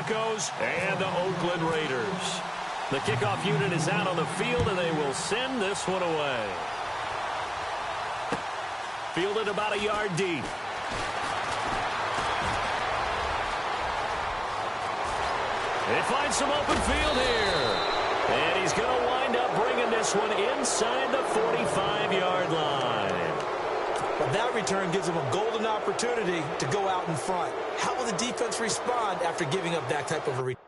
Broncos and the Oakland Raiders. The kickoff unit is out on the field, and they will send this one away. Fielded about a yard deep. They find some open field here. And he's going to wind up bringing this one inside the 45-yard line. But that return gives him a golden opportunity to go out in front. How will the defense respond after giving up that type of a return?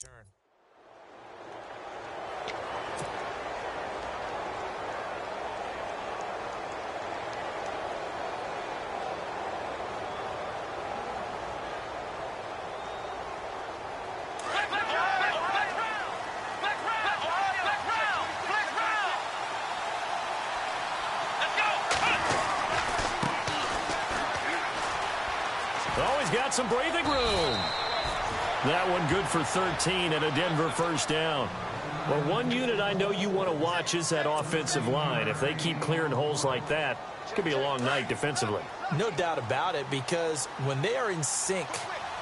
Turn. Always got some breathing room. That one good for 13 and a Denver first down. Well, one unit I know you want to watch is that offensive line. If they keep clearing holes like that, it's going to be a long night defensively. No doubt about it, because when they are in sync,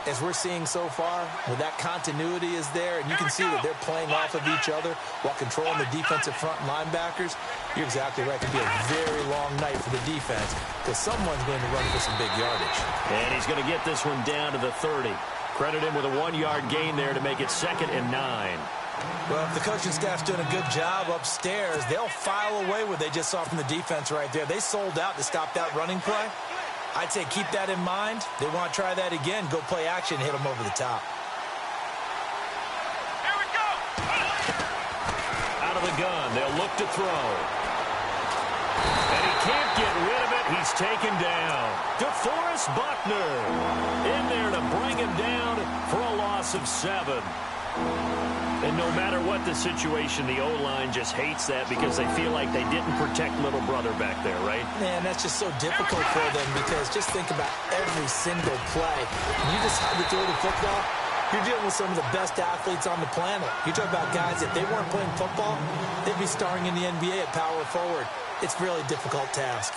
as we're seeing so far, when that continuity is there, and you can see that they're playing off of each other while controlling the defensive front linebackers, you're exactly right. It could be a very long night for the defense because someone's going to run for some big yardage. And he's going to get this one down to the 30. Credit him with a 1-yard gain there to make it 2nd and 9. Well, if the coaching staff's doing a good job upstairs, they'll file away what they just saw from the defense right there. They sold out to stop that running play. I'd say keep that in mind. They want to try that again. Go play action, hit them over the top. Here we go. Out of the gun, they'll look to throw. And he can't get rid of it. He's taken down. DeForest Buckner in there to bring him down for a loss of 7. And no matter what the situation, the O-line just hates that because they feel like they didn't protect little brother back there, right? Man, that's just so difficult for them because just think about every single play. When you decide to throw the football, you're dealing with some of the best athletes on the planet. You talk about guys, if they weren't playing football, they'd be starring in the NBA at power forward. It's a really difficult task.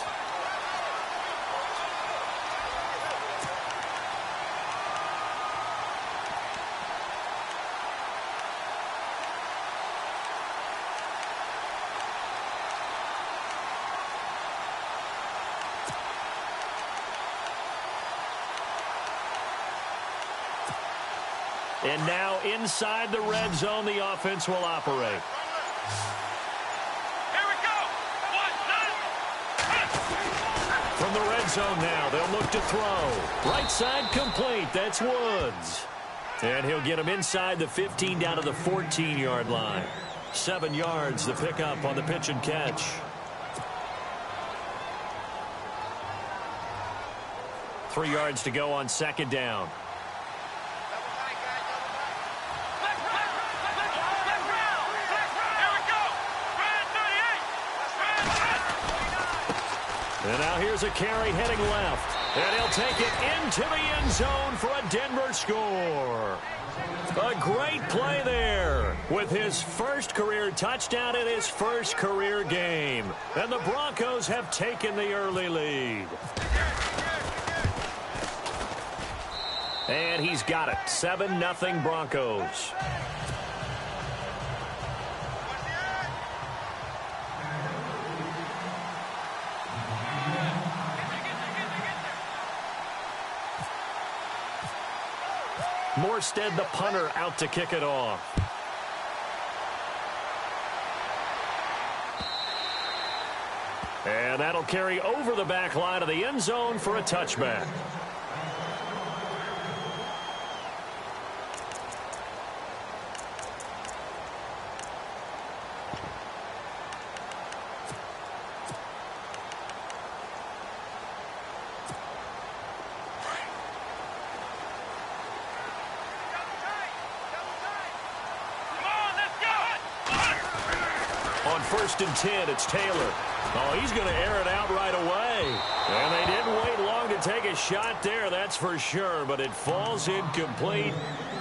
And now inside the red zone, the offense will operate. Here we go. From the red zone now, they'll look to throw. Right side complete. That's Woods. And he'll get him inside the 15 down to the 14-yard line. 7 yards the pickup on the pitch and catch. Three yards to go on 2nd down. And now here's a carry heading left. And he'll take it into the end zone for a Denver score. A great play there with his first career touchdown in his first career game. And the Broncos have taken the early lead. And he's got it. 7-0 Broncos. Morstead, the punter, out to kick it off. And that'll carry over the back line of the end zone for a touchback. On 1st and 10, it's Taylor. Oh, he's going to air it out right away. And they didn't wait long to take a shot there, that's for sure. But it falls incomplete,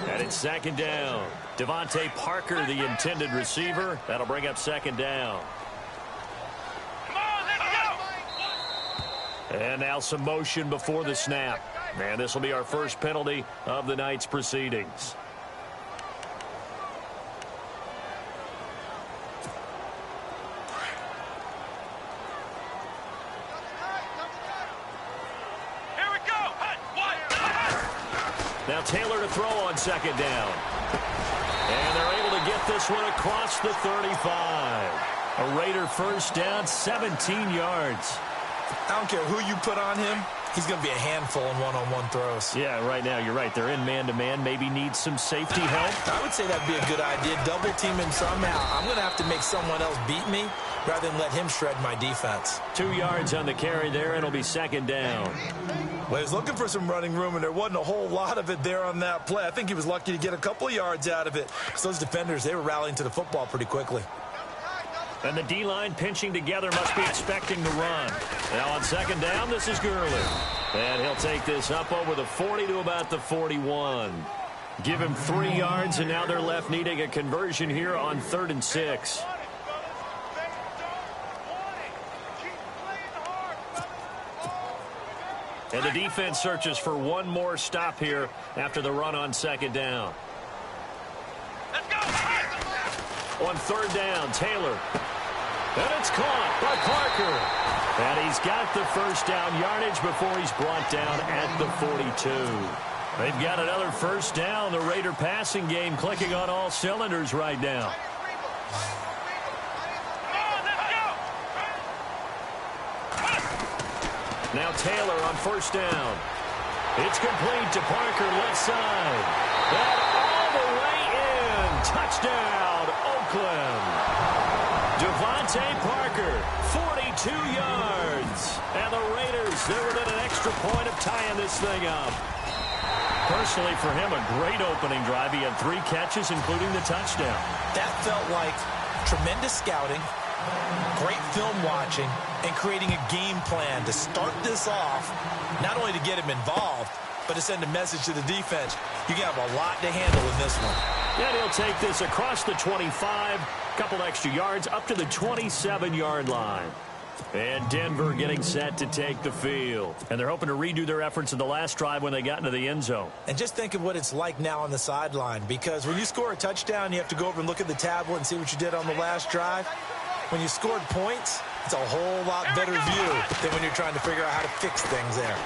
and it's 2nd down. Devontae Parker, the intended receiver. That'll bring up 2nd down. Come on, let's go! And now some motion before the snap. And this will be our first penalty of the night's proceedings. Now Taylor to throw on 2nd down. And they're able to get this one across the 35. A Raider first down, 17 yards. I don't care who you put on him. He's going to be a handful in one-on-one throws. Yeah, right now you're right. They're in man-to-man. Maybe need some safety help. I would say that'd be a good idea. Double team him somehow. I'm going to have to make someone else beat me rather than let him shred my defense. 2 yards on the carry there. It'll be 2nd down. Well, he was looking for some running room, and there wasn't a whole lot of it there on that play. I think he was lucky to get a couple of yards out of it. So those defenders, they were rallying to the football pretty quickly. And the D-line pinching together must be expecting to run. Now on 2nd down, this is Gurley. And he'll take this up over the 40 to about the 41. Give him 3 yards, and now they're left needing a conversion here on 3rd and 6. And the defense searches for one more stop here after the run on 2nd down. Let's go! On 3rd down, Taylor. And it's caught by Parker. And he's got the first down yardage before he's brought down at the 42. They've got another first down. The Raider passing game clicking on all cylinders right now. Now Taylor on 1st down. It's complete to Parker, left side. And all the way in. Touchdown, Oakland. Devontae Parker, 42 yards. And the Raiders, they're within an extra point of tying this thing up. Personally, for him, a great opening drive. He had 3 catches, including the touchdown. That felt like tremendous scouting, great film watching, and creating a game plan to start this off, not only to get him involved, but to send a message to the defense. You have a lot to handle in this one. And he'll take this across the 25, couple extra yards, up to the 27-yard line. And Denver getting set to take the field. And they're hoping to redo their efforts in the last drive when they got into the end zone. And just think of what it's like now on the sideline, because when you score a touchdown, you have to go over and look at the tablet and see what you did on the last drive. When you scored points, it's a whole lot better view than when you're trying to figure out how to fix things there.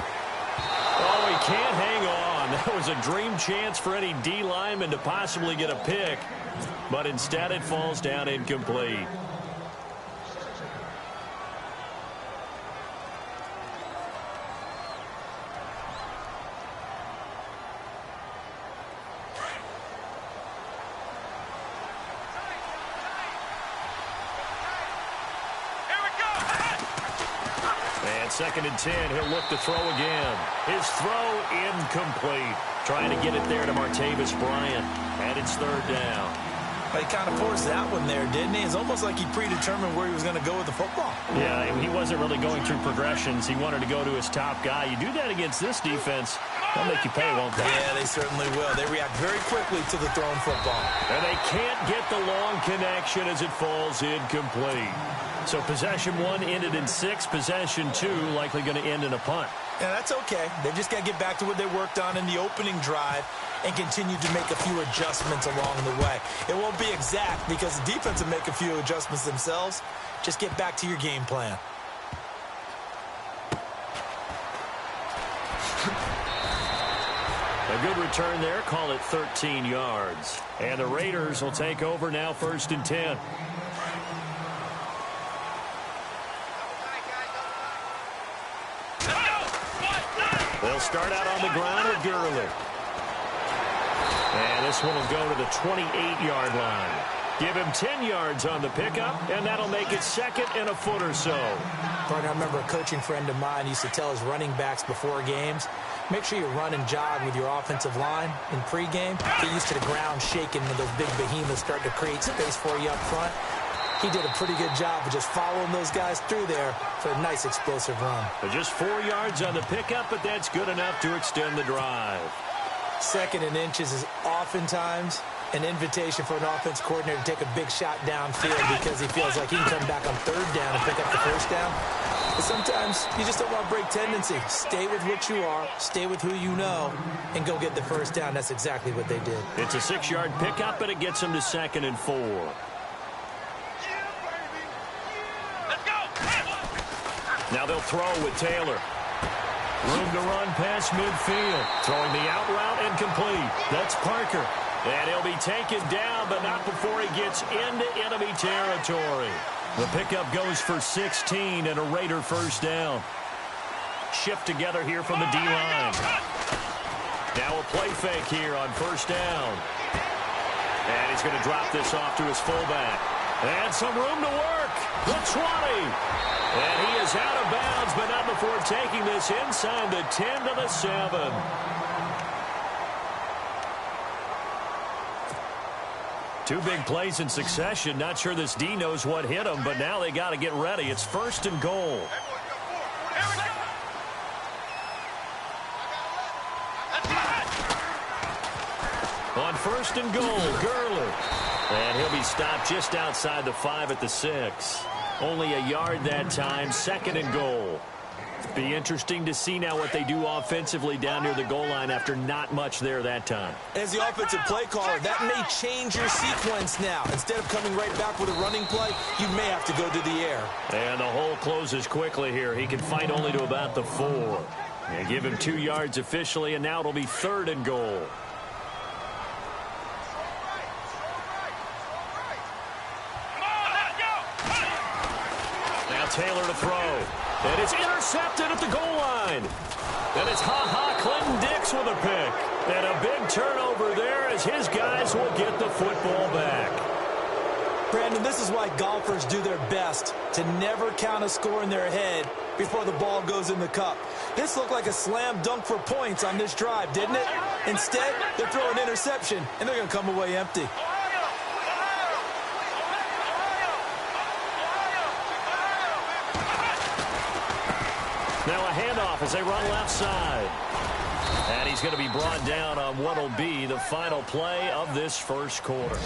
Oh, he can't hang on. That was a dream chance for any D lineman to possibly get a pick, but instead it falls down incomplete. And 2nd and 10, he'll look to throw again. His throw incomplete. Trying to get it there to Martavis Bryant. And it's 3rd down. But he kind of forced that one there, didn't he? It's almost like he predetermined where he was going to go with the football. Yeah, he wasn't really going through progressions. He wanted to go to his top guy. You do that against this defense, they'll make you pay, won't they? Yeah, they certainly will. They react very quickly to the thrown football. And they can't get the long connection as it falls incomplete. So possession 1 ended in 6. Possession 2 likely going to end in a punt. Yeah, that's okay. They just got to get back to what they worked on in the opening drive and continue to make a few adjustments along the way. It won't be exact because the defense will make a few adjustments themselves. Just get back to your game plan. A good return there. Call it 13 yards. And the Raiders will take over now, 1st and 10. They'll start out on the ground with Gurley. And this one will go to the 28-yard line. Give him 10 yards on the pickup, and that'll make it 2nd and a foot or so. Partner, I remember a coaching friend of mine used to tell his running backs before games, make sure you run and jog with your offensive line in pregame. Get used to the ground shaking when those big behemoths start to create space for you up front. He did a pretty good job of just following those guys through there for a nice explosive run. But just 4 yards on the pickup, but that's good enough to extend the drive. 2nd and inches is oftentimes an invitation for an offense coordinator to take a big shot downfield because he feels like he can come back on 3rd down and pick up the 1st down. But sometimes you just don't want to break tendency. Stay with what you are, stay with who you know, and go get the 1st down. That's exactly what they did. It's a 6-yard pickup, but it gets them to 2nd and 4. Now they'll throw with Taylor. Room to run past midfield. Throwing the out route incomplete. That's Parker. And he'll be taken down, but not before he gets into enemy territory. The pickup goes for 16 and a Raider 1st down. Shift together here from the D-line. Now a play fake here on 1st down. And he's going to drop this off to his fullback. And some room to work. The 20. And he is out of bounds, but not before taking this inside the 10 to the 7. Two big plays in succession. Not sure this D knows what hit him, but now they got to get ready. It's 1st and goal. On 1st and goal, Gurley. And he'll be stopped just outside the 5 at the 6. Only a yard that time, 2nd and goal. Be interesting to see now what they do offensively down near the goal line after not much there that time. As the offensive play caller, that may change your sequence now. Instead of coming right back with a running play, you may have to go to the air. And the hole closes quickly here. He can fight only to about the 4. And give him 2 yards officially, and now it'll be 3rd and goal. Taylor to throw. And it's intercepted at the goal line. And it's Clinton Dix with a pick. And a big turnover there as his guys will get the football back. Brandon, this is why golfers do their best to never count a score in their head before the ball goes in the cup. This looked like a slam dunk for points on this drive, didn't it? Instead, they're throwing interception, and they're going to come away empty. Now a handoff as they run left side. And he's going to be brought down on what will be the final play of this 1st quarter.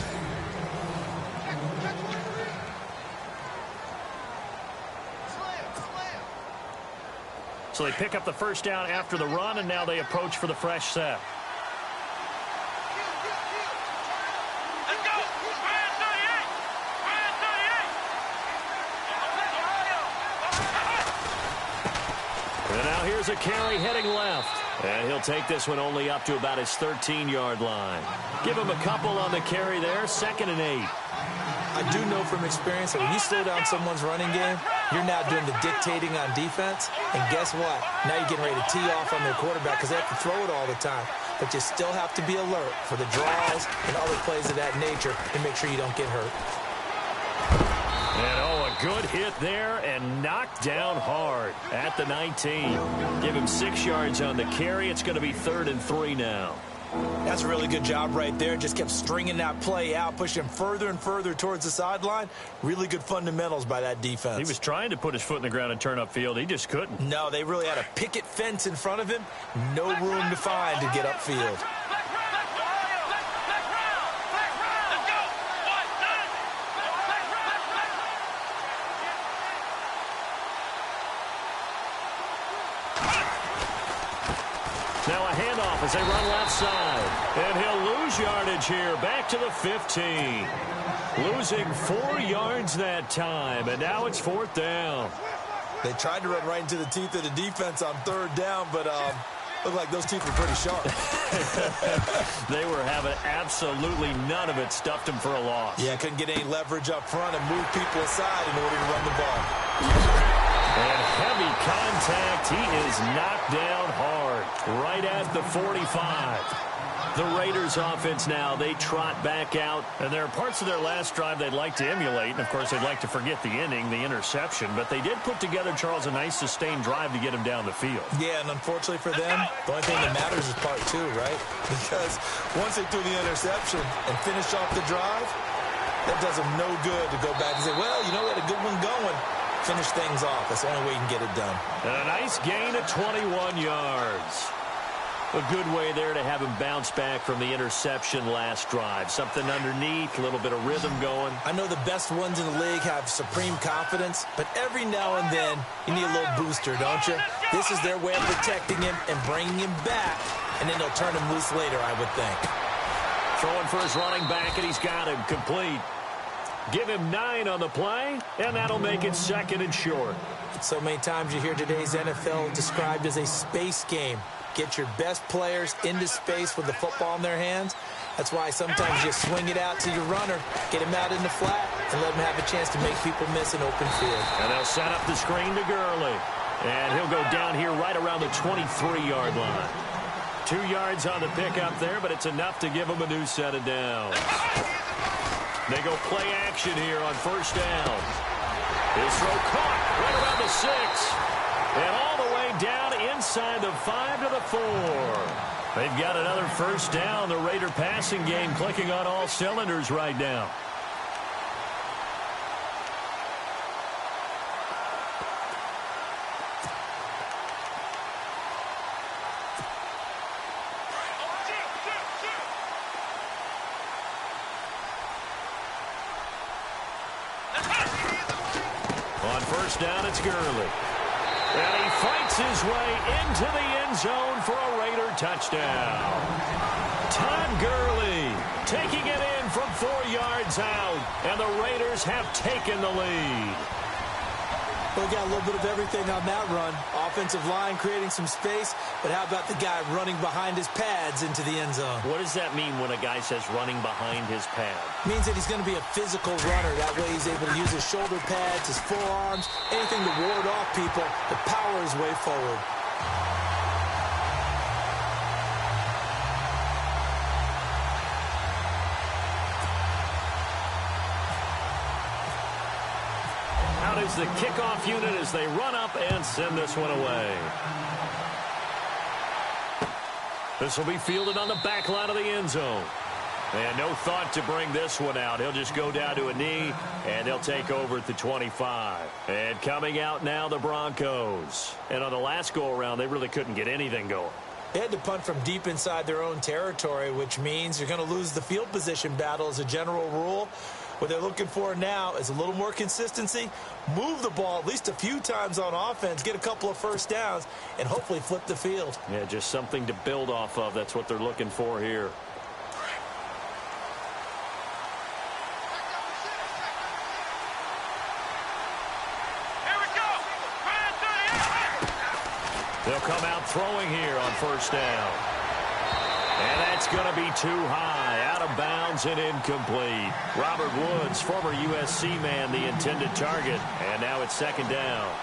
So they pick up the 1st down after the run, and now they approach for the fresh set. Here's a carry heading left. And he'll take this one only up to about his 13-yard line. Give him a couple on the carry there, 2nd and 8. I do know from experience that when you slow down someone's running game, you're now doing the dictating on defense. And guess what? Now you're getting ready to tee off on their quarterback because they have to throw it all the time. But you still have to be alert for the draws and other plays of that nature to make sure you don't get hurt. And a good hit there and knocked down hard at the 19. Give him 6 yards on the carry. It's going to be 3rd and 3 now. That's a really good job right there. Just kept stringing that play out, pushing him further and further towards the sideline. Really good fundamentals by that defense. He was trying to put his foot in the ground and turn upfield. He just couldn't. No, they really had a picket fence in front of him. No room to find to get upfield. Now a handoff as they run left side. And he'll lose yardage here. Back to the 15. Losing 4 yards that time. And now it's 4th down. They tried to run right into the teeth of the defense on 3rd down, but Look like those teeth were pretty sharp. They were having absolutely none of it. Stuffed him for a loss. Yeah, couldn't get any leverage up front and move people aside in order to run the ball. And heavy contact. He is knocked down hard right at the 45. The Raiders offense now, they trot back out. And there are parts of their last drive they'd like to emulate. And, of course, they'd like to forget the inning, the interception. But they did put together, Charles, a nice sustained drive to get him down the field. Yeah, and unfortunately for them, the only thing that matters is part two, right? Because once they threw the interception and finished off the drive, that does them no good to go back and say, well, you know, we had a good one going. Finish things off. That's the only way you can get it done. And a nice gain of 21 yards. A good way there to have him bounce back from the interception last drive. Something underneath, a little bit of rhythm going. I know the best ones in the league have supreme confidence, but every now and then you need a little booster, don't you? This is their way of protecting him and bringing him back, and then they'll turn him loose later, I would think. Throwing for his running back, and he's got him complete. Give him 9 on the play, and that'll make it 2nd and short. So many times you hear today's NFL described as a space game. Get your best players into space with the football in their hands. That's why sometimes you swing it out to your runner, get him out in the flat, and let him have a chance to make people miss an open field. And they'll set up the screen to Gurley. And he'll go down here right around the 23-yard line. 2 yards on the pickup there, but it's enough to give him a new set of downs. They go play action here on first down. His throw caught right around the 6. And all the way down inside the 5 to the 4. They've got another first down. The Raider passing game clicking on all cylinders right now. On first down, it's Gurley. And he fights his way into the end zone for a Raider touchdown. Todd Gurley taking it in from 4 yards out. And the Raiders have taken the lead. Well, we got a little bit of everything on that run. Offensive line creating some space, but how about the guy running behind his pads into the end zone? What does that mean when a guy says running behind his pad? It means that he's going to be a physical runner. That way he's able to use his shoulder pads, his forearms, anything to ward off people, to power his way forward. Out is the kickoff unit as they run up and send this one away. This will be fielded on the back line of the end zone. And no thought to bring this one out. He'll just go down to a knee, and he'll take over at the 25. And coming out now, the Broncos. And on the last go-around, they really couldn't get anything going. They had to punt from deep inside their own territory, which means you're going to lose the field position battle as a general rule. What they're looking for now is a little more consistency, move the ball at least a few times on offense, get a couple of first downs, and hopefully flip the field. Yeah, just something to build off of. That's what they're looking for here. They'll come out throwing here on first down. And that's going to be too high, out of bounds and incomplete. Robert Woods, former USC man, the intended target. And now it's 2nd down.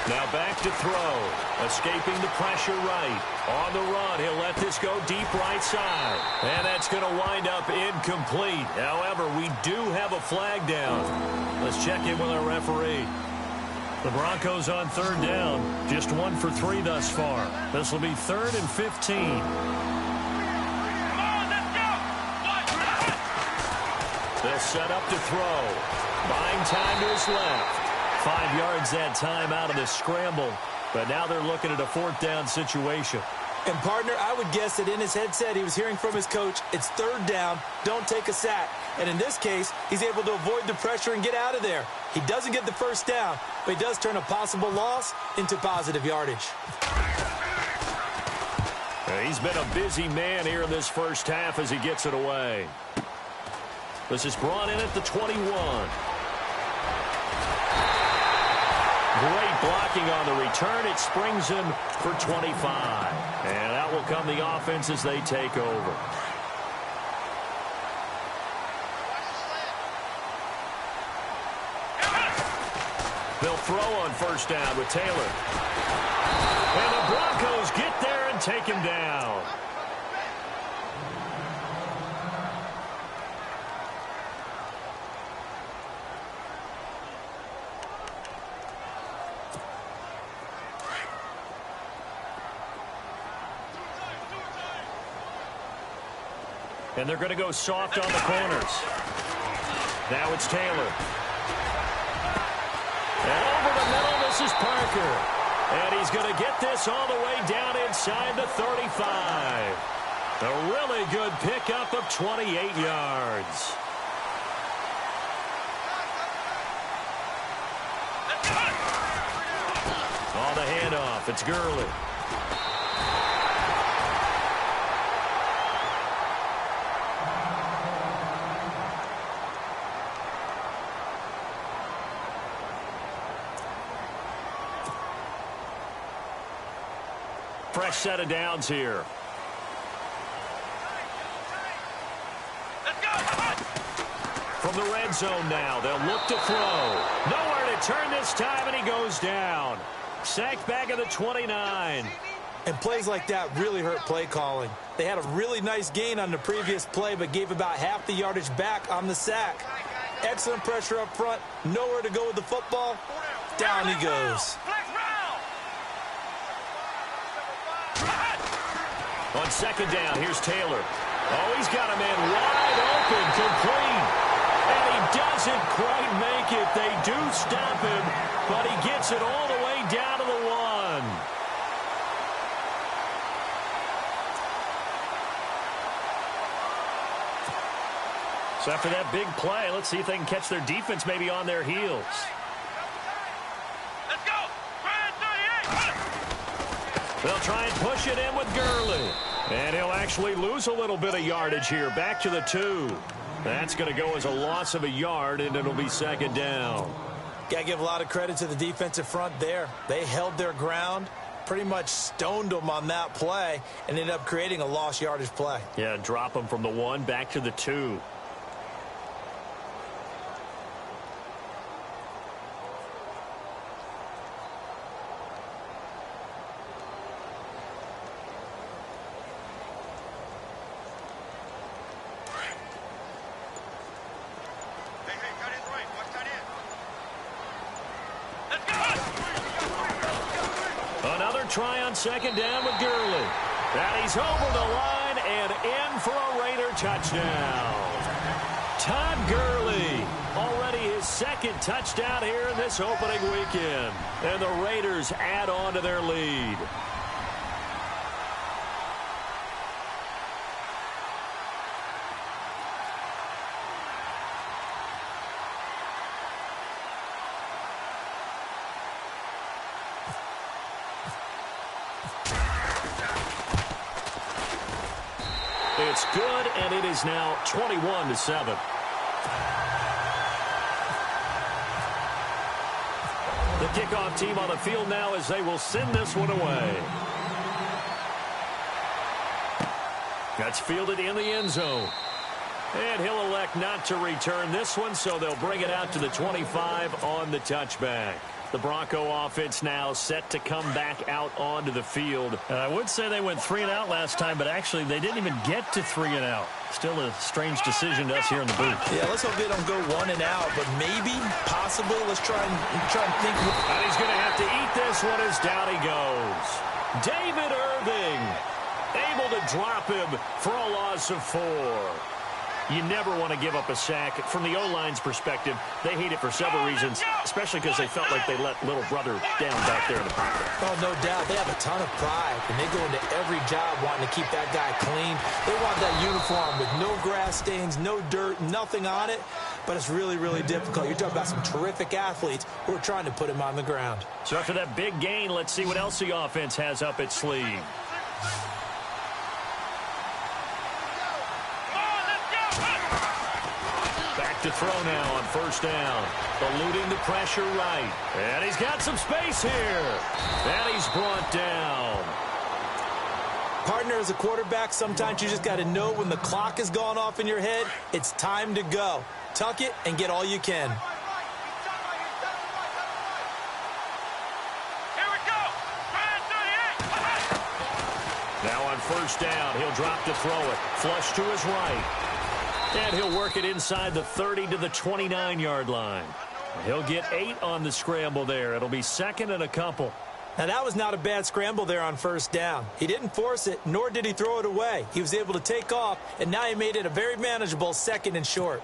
Now back to throw. Escaping the pressure right. On the run, he'll let this go deep right side. And that's going to wind up incomplete. However, we do have a flag down. Let's check in with our referee. The Broncos on 3rd down. Just 1 for 3 thus far. This will be 3rd and 15. Come on, let's go! They'll set up to throw. Buying time to his left. 5 yards that time out of the scramble. But now they're looking at a 4th down situation. And, partner, I would guess that in his headset he was hearing from his coach, it's third down, don't take a sack. And in this case, he's able to avoid the pressure and get out of there. He doesn't get the first down, but he does turn a possible loss into positive yardage. He's been a busy man here in this first half as he gets it away. This is brought in at the 21. Great blocking on the return. It springs him for 25. And out will come the offense as they take over. They'll throw on first down with Taylor. And the Broncos get there and take him down. And they're going to go soft on the corners. Now it's Taylor. And over the middle, this is Parker. And he's going to get this all the way down inside the 35. A really good pickup of 28 yards. On the handoff, it's Gurley. Fresh set of downs here. From the red zone now, they'll look to throw. Nowhere to turn this time, and he goes down. Sacked back at the 29. And plays like that really hurt play calling. They had a really nice gain on the previous play, but gave about half the yardage back on the sack. Excellent pressure up front. Nowhere to go with the football. Down he goes. On second down, here's Taylor. Oh, he's got a man wide open, complete. And he doesn't quite make it. They do stop him, but he gets it all the way down to the 1. So after that big play, let's see if they can catch their defense maybe on their heels. Let's go! They'll try and push it in with Gurley. And he'll actually lose a little bit of yardage here. Back to the 2. That's going to go as a loss of a yard, and it'll be second down. Got to give a lot of credit to the defensive front there. They held their ground, pretty much stoned them on that play, and ended up creating a lost yardage play. Yeah, drop them from the 1 back to the 2. Try on second down with Gurley. And he's over the line and in for a Raider touchdown. Todd Gurley, already his second touchdown here in this opening weekend. And the Raiders add on to their lead. It's good, and it is now 21-7. The kickoff team on the field now as they will send this one away. That's fielded in the end zone. And he'll elect not to return this one, so they'll bring it out to the 25 on the touchback. The Bronco offense now set to come back out onto the field. I would say they went 3 and out last time, but actually they didn't even get to 3 and out. Still a strange decision to us here in the booth. Yeah, let's hope they don't go 1 and out, but maybe, possibly, let's try and think. And he's going to have to eat this one as down he goes. David Irving able to drop him for a loss of 4. You never want to give up a sack. From the O-line's perspective, they hate it for several reasons, especially because they felt like they let little brother down back there in the pocket. Oh, no doubt. They have a ton of pride, and they go into every job wanting to keep that guy clean. They want that uniform with no grass stains, no dirt, nothing on it. But it's really, really difficult. You're talking about some terrific athletes who are trying to put him on the ground. So after that big gain, let's see what else the offense has up its sleeve. Back to throw now on first down. Eluding the pressure right. And he's got some space here. And he's brought down. Partner, as a quarterback, sometimes you just got to know when the clock has gone off in your head, it's time to go. Tuck it and get all you can. Here we go. Now on first down, he'll drop to throw it. Flush to his right. And he'll work it inside the 30 to the 29-yard line. He'll get 8 on the scramble there. It'll be second and a couple. Now, that was not a bad scramble there on first down. He didn't force it, nor did he throw it away. He was able to take off, and now he made it a very manageable second and short.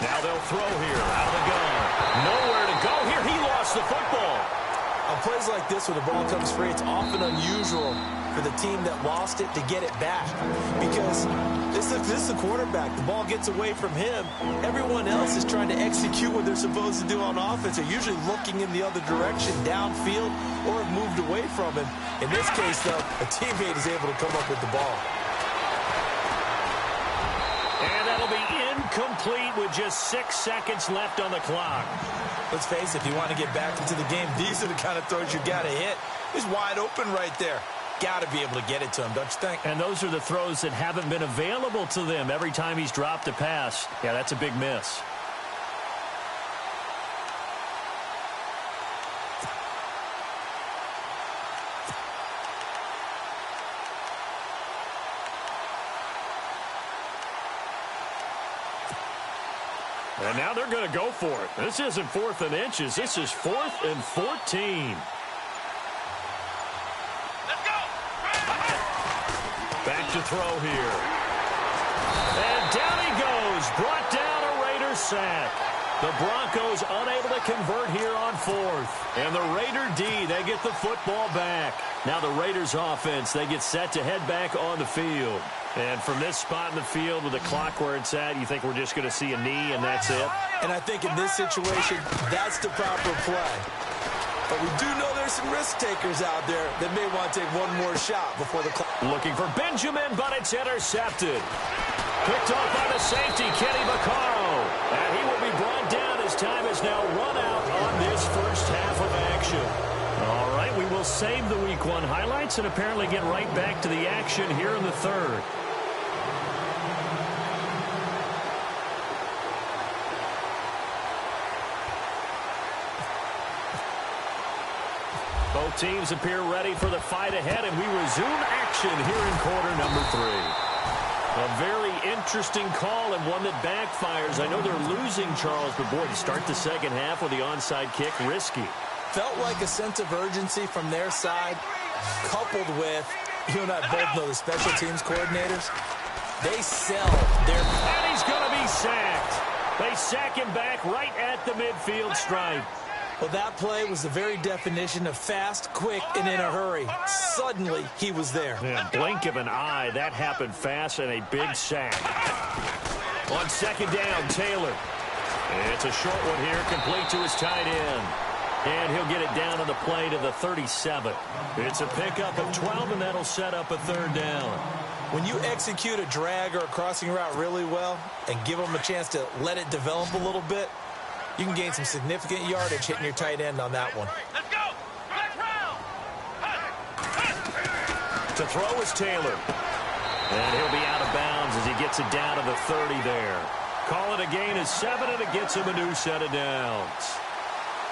Now they'll throw here out of the gun. Nowhere to go here. He lost the football. On plays like this where the ball comes free, it's often unusual for the team that lost it to get it back. Because this is the quarterback. The ball gets away from him. Everyone else is trying to execute what they're supposed to do on offense. They're usually looking in the other direction, downfield, or have moved away from him. In this case, though, a teammate is able to come up with the ball. And that'll be incomplete with just 6 seconds left on the clock. Let's face it, if you want to get back into the game, these are the kind of throws you got to hit. He's wide open right there. Got to be able to get it to him, don't you think? And those are the throws that haven't been available to them every time he's dropped a pass. Yeah, that's a big miss. And now they're going to go for it. This isn't 4th and inches. This is 4th and 14. Let's go. Back to throw here. And down he goes. Brought down a Raiders sack. The Broncos unable to convert here on 4th. And the Raider D, they get the football back. Now the Raiders offense, they get set to head back on the field. And from this spot in the field with the clock where it's at, you think we're just going to see a knee and that's it? And I think in this situation, that's the proper play. But we do know there's some risk takers out there that may want to take one more shot before the clock. Looking for Benjamin, but it's intercepted. Picked off by the safety, Kenny Vaccaro. And he will be brought down as time is now run out on this first half of action. All right, we will save the Week 1 highlights and apparently get right back to the action here in the third. Both teams appear ready for the fight ahead, and we resume action here in quarter number 3. A very interesting call and one that backfires. I know they're losing, Charles, but boy, to start the second half with the onside kick, risky. Felt like a sense of urgency from their side, coupled with, you and I both know the special teams coordinators, they sell their... And he's going to be sacked. They sack him back right at the midfield stripe. Well, that play was the very definition of fast, quick, and in a hurry. Suddenly, he was there. Yeah, blink of an eye, that happened fast and a big sack. On second down, Taylor. It's a short one here, complete to his tight end. And he'll get it down on the play to the 37. It's a pickup of 12, and that'll set up a third down. When you execute a drag or a crossing route really well and give them a chance to let it develop a little bit, you can gain some significant yardage hitting your tight end on that one. Let's go. To throw is Taylor. And he'll be out of bounds as he gets it down to the 30 there. Call it a gain of 7, and it gets him a new set of downs.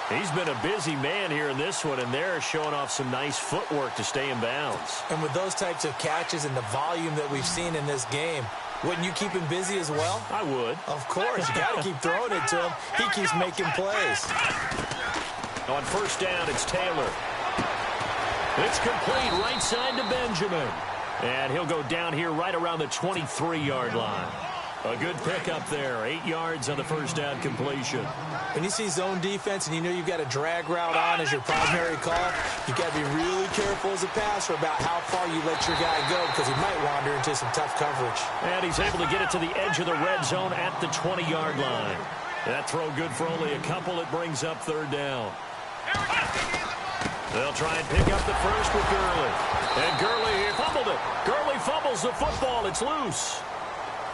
He's been a busy man here in this one, and they're showing off some nice footwork to stay in bounds. And with those types of catches and the volume that we've seen in this game, wouldn't you keep him busy as well? I would. Of course. You got to keep throwing it to him. He keeps making plays. On first down, it's Taylor. It's complete right side to Benjamin. And he'll go down here right around the 23-yard line. A good pickup there. 8 yards on the first down completion. When you see zone defense and you know you've got a drag route on as your primary call, you've got to be really careful as a passer about how far you let your guy go because he might wander into some tough coverage. And he's able to get it to the edge of the red zone at the 20-yard line. That throw good for only a couple. It brings up third down. They'll try and pick up the first with Gurley. And Gurley fumbled it. Gurley fumbles the football. It's loose.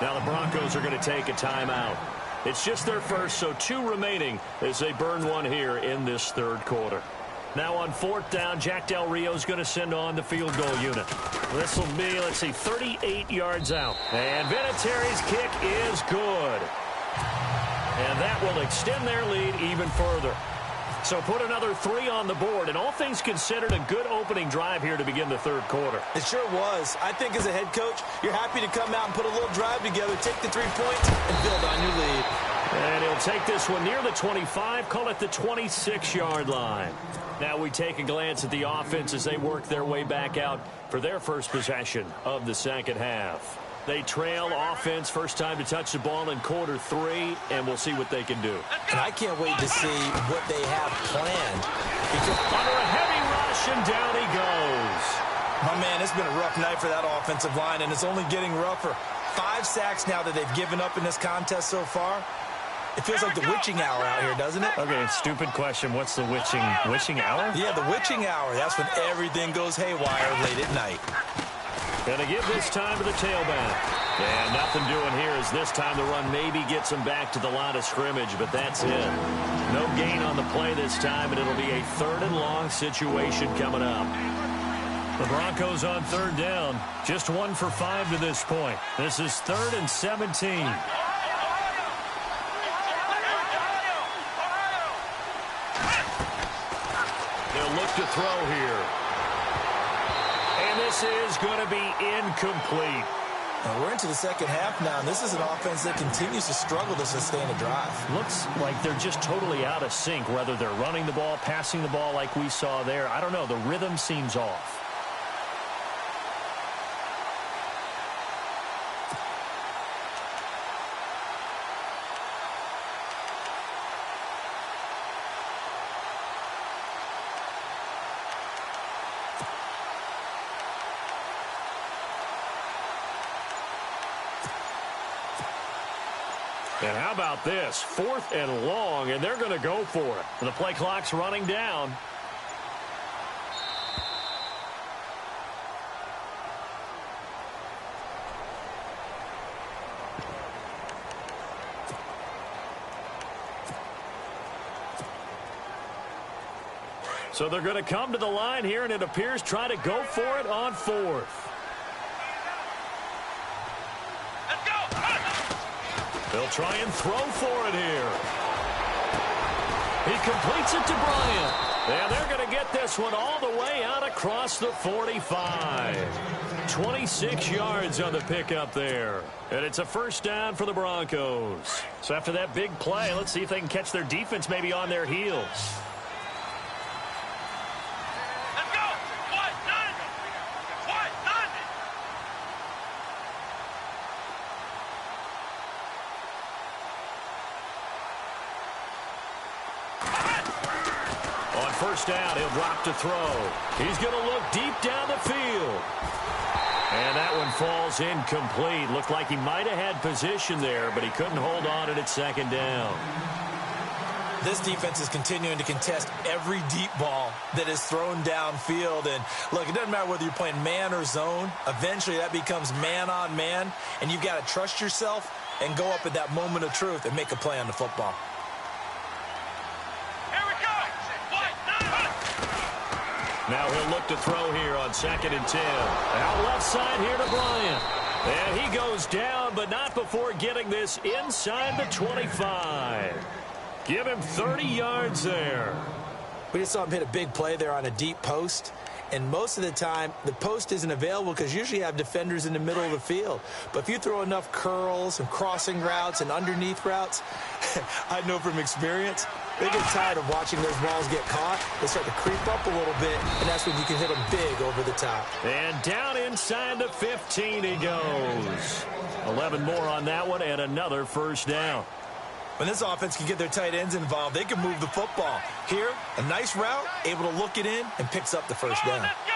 Now the Broncos are going to take a timeout. It's just their first, so 2 remaining as they burn one here in this third quarter. Now on fourth down, Jack Del Rio's going to send on the field goal unit. This will be, 38 yards out. And Vinatieri's kick is good. And that will extend their lead even further. So put another 3 on the board, and all things considered, a good opening drive here to begin the third quarter. It sure was. I think as a head coach, you're happy to come out and put a little drive together, take the 3 points, and build on your lead. And he'll take this one near the 25, call it the 26-yard line. Now we take a glance at the offense as they work their way back out for their first possession of the second half. They trail offense, first time to touch the ball in quarter 3, and we'll see what they can do. And I can't wait to see what they have planned. Because under a heavy rush, and down he goes. My man, it's been a rough night for that offensive line, and it's only getting rougher. 5 sacks now that they've given up in this contest so far. It feels like the witching hour out here, doesn't it? Okay, stupid question. What's the witching hour? Yeah, the witching hour. That's when everything goes haywire late at night. Gonna give this time to the tailback. And nothing doing here as this time the run maybe gets him back to the line of scrimmage, but that's it. No gain on the play this time, and it'll be a 3rd and long situation coming up. The Broncos on third down. Just 1 for 5 to this point. This is 3rd and 17. They'll look to throw here. And this is going to be incomplete. We're into the second half now, and this is an offense that continues to struggle to sustain a drive. Looks like they're just totally out of sync, whether they're running the ball, passing the ball like we saw there. I don't know. The rhythm seems off. And how about this? 4th and long, and they're going to go for it. And the play clock's running down. So they're going to come to the line here, and it appears try to go for it on 4th. They'll try and throw for it here. He completes it to Bryant. And they're going to get this one all the way out across the 45. 26 yards on the pickup there. And it's a first down for the Broncos. So after that big play, let's see if they can catch their defense maybe on their heels. First down, he'll drop to throw. He's going to look deep down the field. And that one falls incomplete. Looked like he might have had position there, but he couldn't hold on at its second down. This defense is continuing to contest every deep ball that is thrown downfield. And, look, it doesn't matter whether you're playing man or zone. Eventually, that becomes man on man, and you've got to trust yourself and go up at that moment of truth and make a play on the football. Now he'll look to throw here on 2nd and 10. Out left side here to Bryant. And he goes down, but not before getting this inside the 25. Give him 30 yards there. We just saw him hit a big play there on a deep post. And most of the time, the post isn't available because usually you have defenders in the middle of the field. But if you throw enough curls and crossing routes and underneath routes, I know from experience, They get tired of watching those balls get caught. They start to creep up a little bit, and that's when you can hit them big over the top. And down inside the 15 he goes. 11 more on that one, and another first down. When this offense can get their tight ends involved, they can move the football. Here, a nice route, able to look it in, and picks up the first down. Let's go!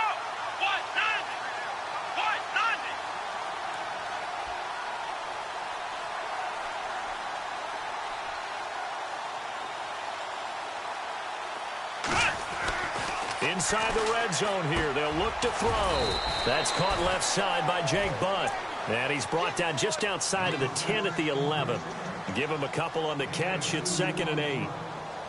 190! 190! Inside the red zone here, they'll look to throw. That's caught left side by Jake Butt. And he's brought down just outside of the 10 at the 11. Give him a couple on the catch. It's 2nd and 8.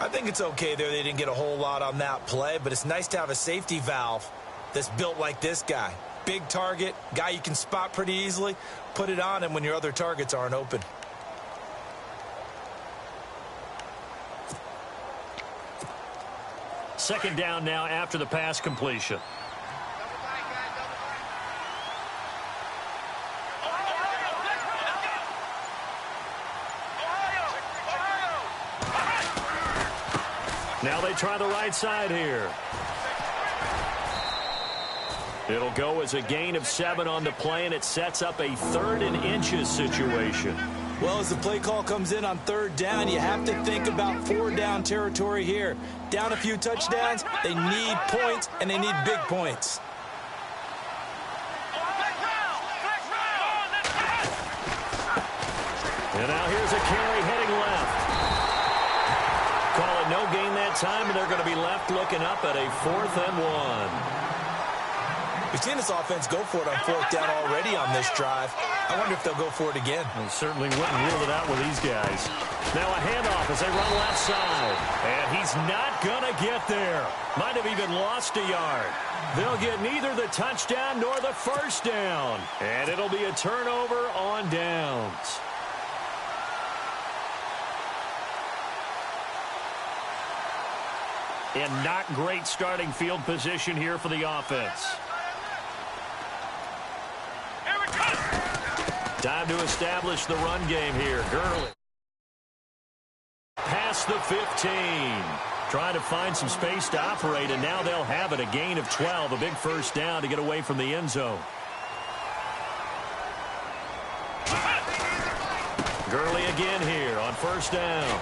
I think it's okay there. They didn't get a whole lot on that play, but it's nice to have a safety valve that's built like this guy. Big target, guy you can spot pretty easily. Put it on him when your other targets aren't open. Second down now after the pass completion. Now they try the right side here. It'll go as a gain of 7 on the play, and it sets up a 3rd and inches situation. Well, as the play call comes in on 3rd down, you have to think about 4-down territory here. Down a few touchdowns, they need points, and they need big points. And now here's a carry heading left. Call it no gain that time, and they're going to be left looking up at a 4th and 1. We've seen this offense go for it on 4th down already on this drive. I wonder if they'll go for it again. They certainly wouldn't rule it out with these guys. Now a handoff as they run left side. And he's not going to get there. Might have even lost a yard. They'll get neither the touchdown nor the first down. And it'll be a turnover on downs. And not great starting field position here for the offense. Time to establish the run game here. Gurley. Past the 15. Trying to find some space to operate, and now they'll have it. A gain of 12. A big first down to get away from the end zone. Gurley again here on first down.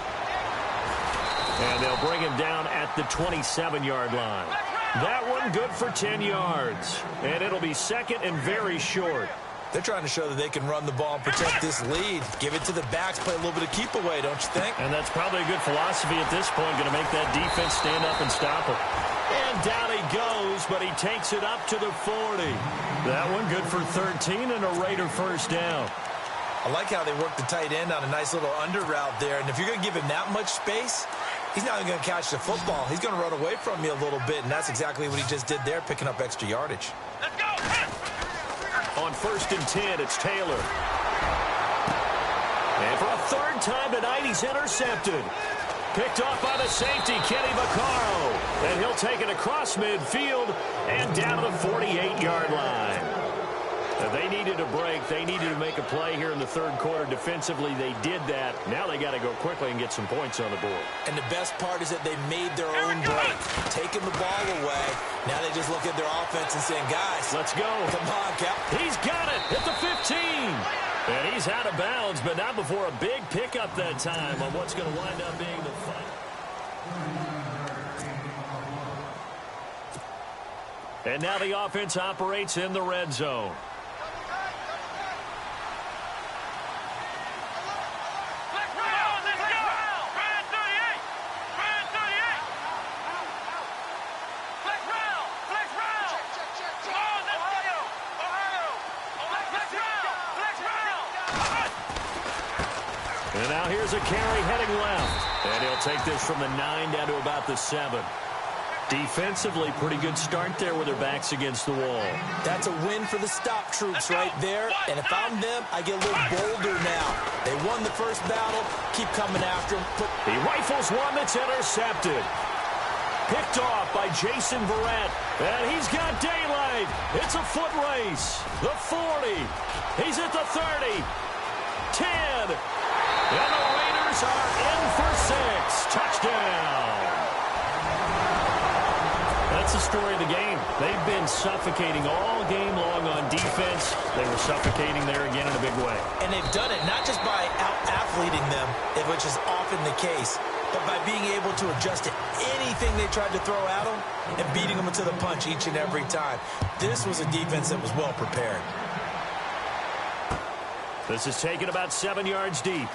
And they'll bring him down at the 27-yard line. That one good for 10 yards. And it'll be 2nd and very short. They're trying to show that they can run the ball and protect this lead. Give it to the backs, play a little bit of keep away, don't you think? And that's probably a good philosophy at this point, going to make that defense stand up and stop him. And down he goes, but he takes it up to the 40. That one good for 13 and a Raider first down. I like how they work the tight end on a nice little under route there. And if you're going to give him that much space, he's not even going to catch the football. He's going to run away from you a little bit, and that's exactly what he just did there, picking up extra yardage. Let's go! On 1st and 10, it's Taylor. And for a 3rd time tonight, he's intercepted. Picked off by the safety, Kenny Vaccaro. And he'll take it across midfield and down to the 48-yard line. They needed a break. They needed to make a play here in the 3rd quarter. Defensively, they did that. Now they got to go quickly and get some points on the board. And the best part is that they made their own break, taking the ball away. Now they just look at their offense and saying, guys, let's go. Come on, Cap. He's got it at the 15. And he's out of bounds, but not before a big pickup that time on what's going to wind up being the fight. And now the offense operates in the red zone. And now here's a carry heading left. And he'll take this from the 9 down to about the 7. Defensively, pretty good start there with their backs against the wall. That's a win for the stop troops right there. And if I'm them, I get a little bolder now. They won the first battle. Keep coming after them. He rifles one that's intercepted. Picked off by Jason Verrett. And he's got daylight. It's a foot race. The 40. He's at the 30. 10. And the Raiders are in for 6. Touchdown. That's the story of the game. They've been suffocating all game long on defense. They were suffocating there again in a big way. And they've done it not just by out-athleting them, which is often the case, but by being able to adjust to anything they tried to throw at them and beating them to the punch each and every time. This was a defense that was well prepared. This is taken about 7 yards deep.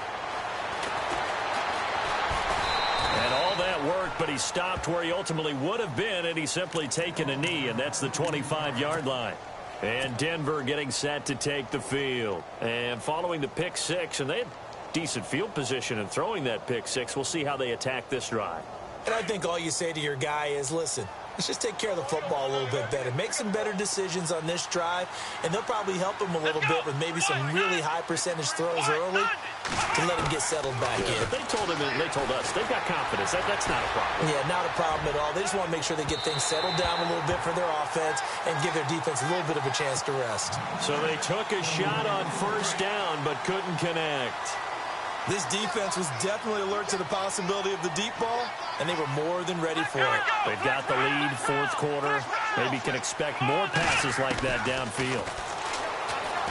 And all that worked, but he stopped where he ultimately would have been, and he's simply taken a knee, and that's the 25-yard line. And Denver getting set to take the field. And following the pick six, and they had decent field position in throwing that pick six. We'll see how they attack this drive. And I think all you say to your guy is, listen, let's just take care of the football a little bit better. Make some better decisions on this drive, and they'll probably help him a little bit with maybe some really high percentage throws early to let him get settled back in. They told him, and they told us, they've got confidence. That's not a problem. Yeah, not a problem at all. They just want to make sure they get things settled down a little bit for their offense and give their defense a little bit of a chance to rest. So they took a shot on first down, but couldn't connect. This defense was definitely alert to the possibility of the deep ball, and they were more than ready for it. They've got the lead, fourth quarter. Maybe can expect more passes like that downfield.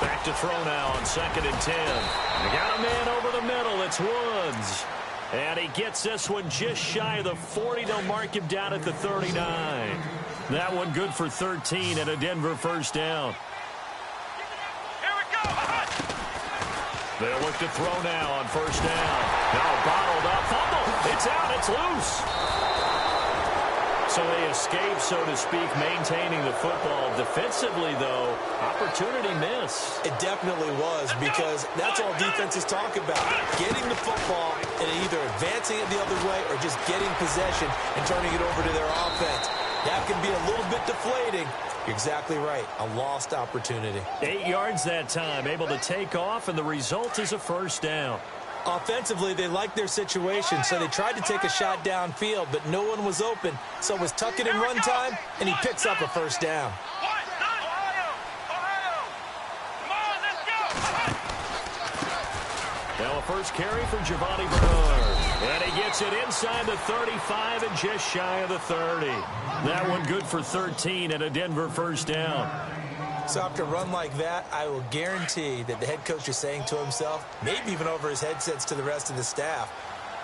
Back to throw now on 2nd and 10. They got a man over the middle. It's Woods. And he gets this one just shy of the 40. They'll mark him down at the 39. That one good for 13 and a Denver first down. They'll look to throw now on first down. Now bottled up. Fumble. It's out. It's loose. So they escape, so to speak, maintaining the football. Defensively, though, opportunity miss. It definitely was, because that's all defenses talk about. Getting the football and either advancing it the other way or just getting possession and turning it over to their offense. That can be a little bit deflating. You're exactly right. A lost opportunity. 8 yards that time, able to take off, and the result is a first down. Offensively, they liked their situation, so they tried to take a shot downfield, but no one was open. So it was tuck it in run time, and he picks up a first down. Now a first carry for Giovanni Bernard. And he gets it inside the 35 and just shy of the 30. That one good for 13 and a Denver first down. So after a run like that, I will guarantee that the head coach is saying to himself, maybe even over his headsets to the rest of the staff,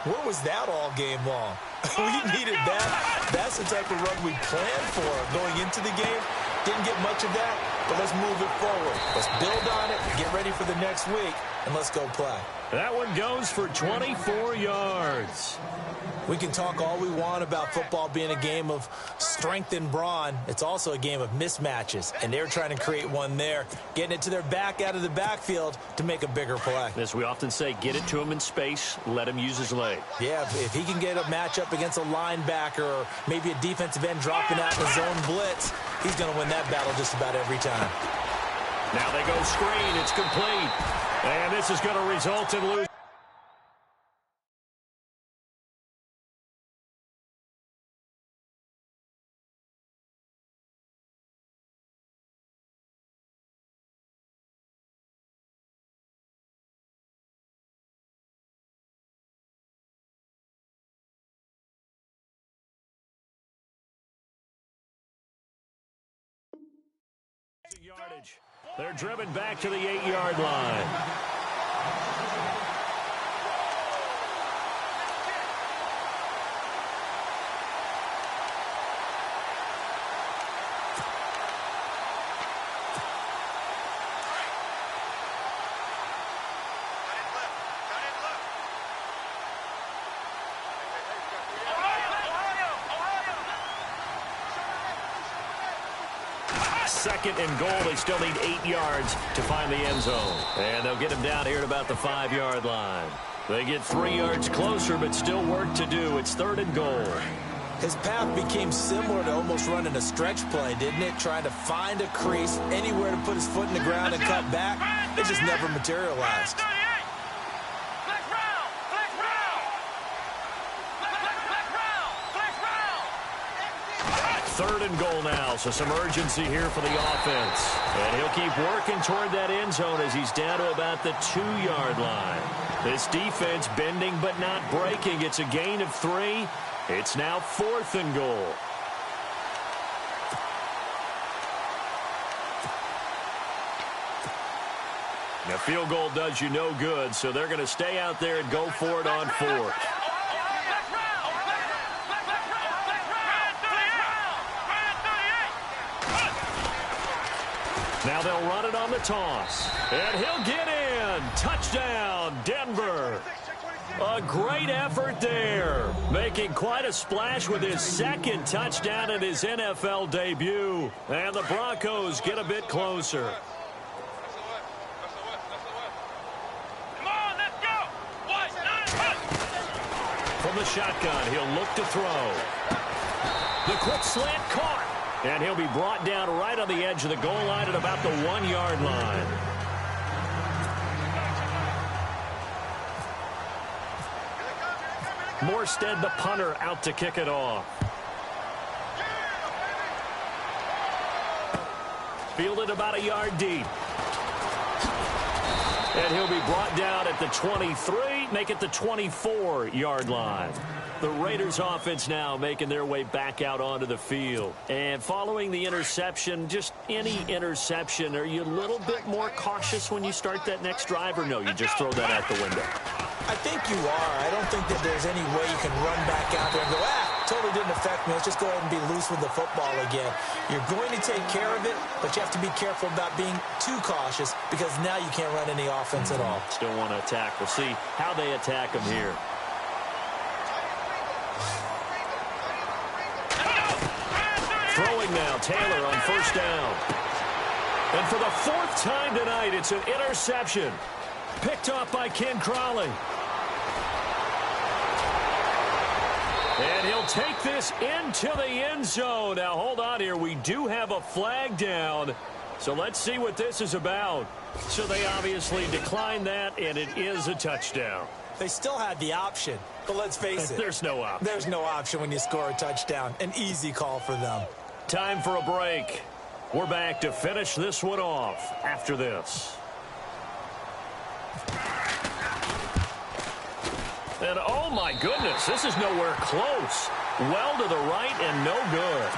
where was that all game long? We needed that. That's the type of run we planned for going into the game. Didn't get much of that, but let's move it forward. Let's build on it, get ready for the next week, and let's go play. That one goes for 24 yards. We can talk all we want about football being a game of strength and brawn. It's also a game of mismatches, and they're trying to create one there, getting it to their back out of the backfield to make a bigger play. As we often say, get it to him in space, let him use his leg. Yeah, if he can get a matchup against a linebacker or maybe a defensive end dropping out in the zone blitz, he's going to win that battle just about every time. Now they go screen. It's complete. And this is going to result in losing. Yardage. They're driven back to the 8-yard line. Second and goal. They still need 8 yards to find the end zone. And they'll get him down here at about the 5-yard line. They get 3 yards closer, but still work to do. It's 3rd and goal. His path became similar to almost running a stretch play, didn't it? Trying to find a crease, anywhere to put his foot in the ground and cut back. It just never materialized. 3rd and goal now, so some urgency here for the offense. And he'll keep working toward that end zone as he's down to about the 2-yard line. This defense bending but not breaking. It's a gain of 3. It's now 4th and goal. Now, field goal does you no good, so they're going to stay out there and go for it on 4th. Now they'll run it on the toss. And he'll get in. Touchdown, Denver. A great effort there. Making quite a splash with his 2nd touchdown in his NFL debut. And the Broncos get a bit closer. Come on, let's go. From the shotgun, he'll look to throw. The quick slant caught. And he'll be brought down right on the edge of the goal line at about the 1-yard line. Morstead, the punter, out to kick it off. Fielded about a yard deep. And he'll be brought down at the 23, make it the 24-yard line. The Raiders offense now making their way back out onto the field. And following the interception, just any interception, are you a little bit more cautious when you start that next drive, or no, you just throw that out the window? I think you are. I don't think that there's any way you can run back out there and go, totally didn't affect me. Let's just go ahead and be loose with the football again. You're going to take care of it, but you have to be careful about being too cautious because now you can't run any offense at all. Still want to attack. We'll see how they attack him here. Throwing now, Taylor on 1st down. And for the 4th time tonight, it's an interception. Picked off by Ken Crawley. And he'll take this into the end zone. Now, hold on here. We do have a flag down. So let's see what this is about. So they obviously declined that, and it is a touchdown. They still had the option, but let's face it. There's no option. There's no option when you score a touchdown. An easy call for them. Time for a break. We're back to finish this one off after this. And oh my goodness, this is nowhere close. Well to the right and no good.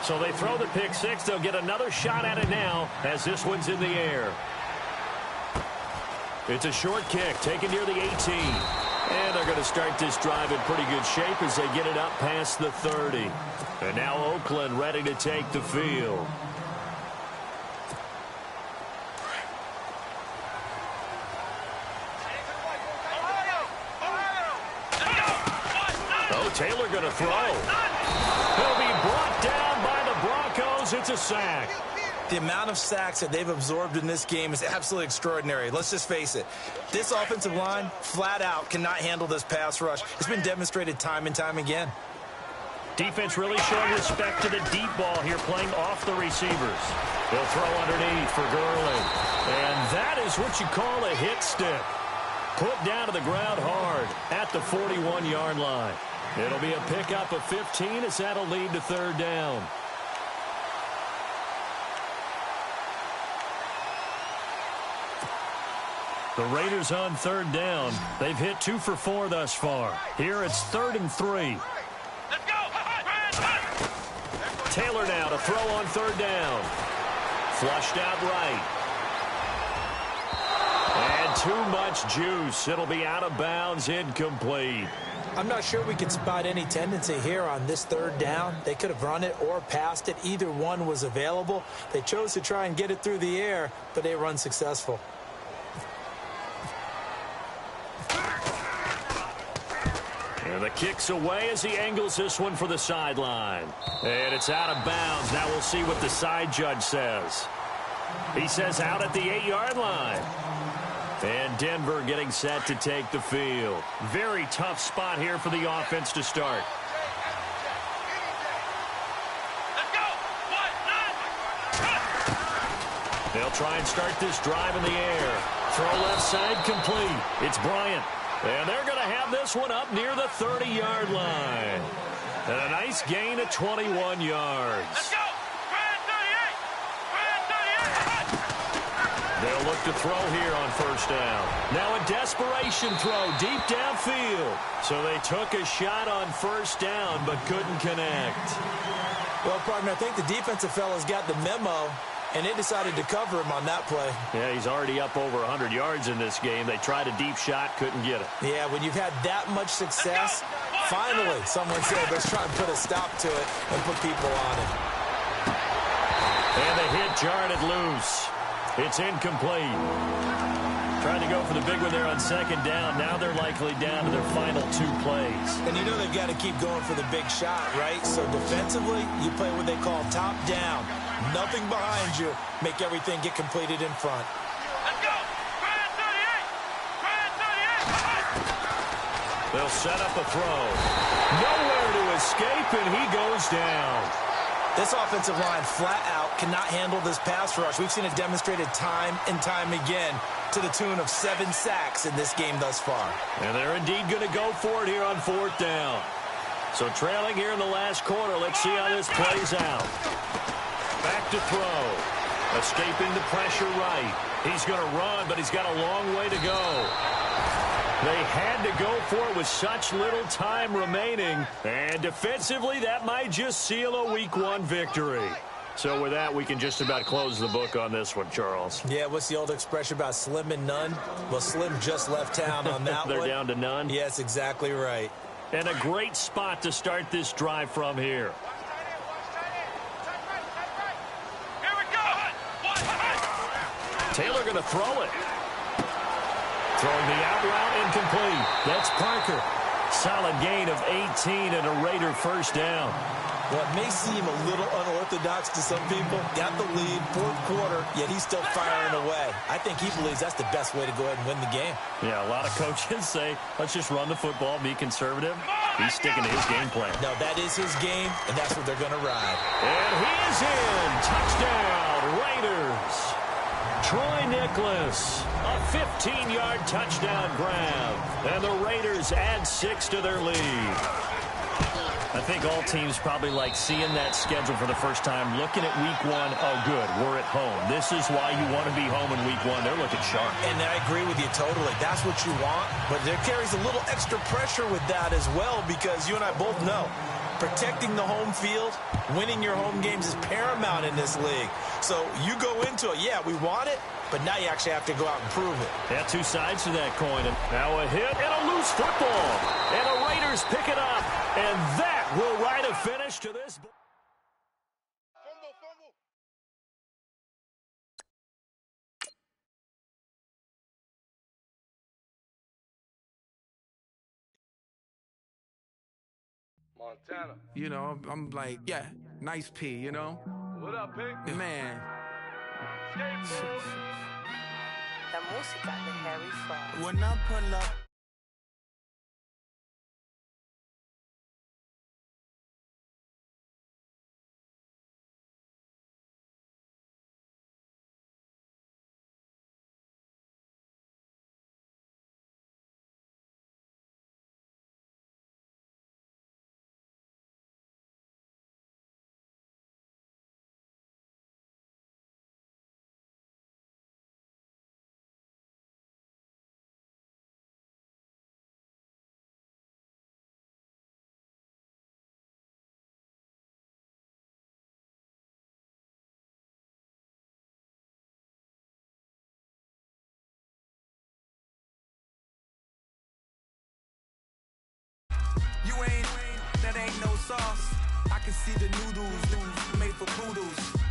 So they throw the pick 6. They'll get another shot at it now as this one's in the air. It's a short kick taken near the 18. And they're going to start this drive in pretty good shape as they get it up past the 30. And now Oakland ready to take the field. Oh, Taylor going to throw. He'll be brought down by the Broncos. It's a sack. The amount of sacks that they've absorbed in this game is absolutely extraordinary. Let's just face it. This offensive line, flat out, cannot handle this pass rush. It's been demonstrated time and time again. Defense really showing respect to the deep ball here, playing off the receivers. They'll throw underneath for Gurley. And that is what you call a hit stick. Put down to the ground hard at the 41-yard line. It'll be a pickup of 15 as that'll lead to 3rd down. The Raiders on 3rd down. They've hit 2 for 4 thus far. Here it's 3rd and 3. Let's go. Taylor now to throw on 3rd down. Flushed out right. And too much juice. It'll be out of bounds, incomplete. I'm not sure we could spot any tendency here on this 3rd down. They could have run it or passed it. Either one was available. They chose to try and get it through the air, but they were unsuccessful. And the kick's away as he angles this one for the sideline. And it's out of bounds. Now we'll see what the side judge says. He says out at the 8-yard line. And Denver getting set to take the field. Very tough spot here for the offense to start. Let's go. They'll try and start this drive in the air. Throw left side complete. It's Bryant. And they're going to have this one up near the 30-yard line. And a nice gain of 21 yards. Let's go! Brand 38! They'll look to throw here on first down. Now a desperation throw deep downfield. So they took a shot on first down but couldn't connect. Well, partner, I think the defensive fellas got the memo, and they decided to cover him on that play. Yeah, he's already up over 100 yards in this game. They tried a deep shot, couldn't get it. Yeah, when you've had that much success, finally someone said, let's try and put a stop to it and put people on it. And the hit jarred it loose. It's incomplete. Trying to go for the big one there on second down. Now they're likely down to their final 2 plays. And you know they've got to keep going for the big shot, right? So defensively, you play what they call top down. Nothing behind you. Make everything get completed in front. Let's go! Brand 38! Brand 38! They'll set up a throw. Nowhere to escape, and he goes down. This offensive line flat out cannot handle this pass rush. We've seen it demonstrated time and time again to the tune of 7 sacks in this game thus far. And they're indeed going to go for it here on fourth down. So trailing here in the last quarter. Let's see how this plays out. Back to throw. Escaping the pressure right. He's going to run, but he's got a long way to go. They had to go for it with such little time remaining. And defensively, that might just seal a Week 1 victory. So with that, we can just about close the book on this one, Charles. Yeah, what's the old expression about slim and none? Well, Slim just left town on that They're one. down to none? Yes, exactly right. And a great spot to start this drive from here. Here we go! Taylor going to throw it. Throwing the out route incomplete. That's Parker. Solid gain of 18 and a Raider first down. Well, it may seem a little unorthodox to some people. Got the lead, fourth quarter, yet he's still firing away. I think he believes that's the best way to go ahead and win the game. Yeah, a lot of coaches say, let's just run the football, be conservative. He's sticking to his game plan. No, that is his game, and that's what they're going to ride. And he is in. Touchdown, Raiders. Troy Nicholas, a 15-yard touchdown grab. And the Raiders add 6 to their lead. I think all teams probably like seeing that schedule for the first time, looking at Week 1. Oh, good, we're at home. This is why you want to be home in Week 1. They're looking sharp. And I agree with you totally. That's what you want. But there carries a little extra pressure with that as well, because you and I both know protecting the home field, winning your home games is paramount in this league. So you go into it, yeah, we want it, but now you actually have to go out and prove it. Yeah, 2 sides to that coin. And now a hit and a loose football. And the Raiders pick it up. And that will write a finish to this. Montana. You know, I'm like, yeah, nice P, you know? What up, Pink? Man. Skateboard. La música de Harry Fraud. When I pull up. You ain't, that ain't no sauce. I can see the noodles made for poodles.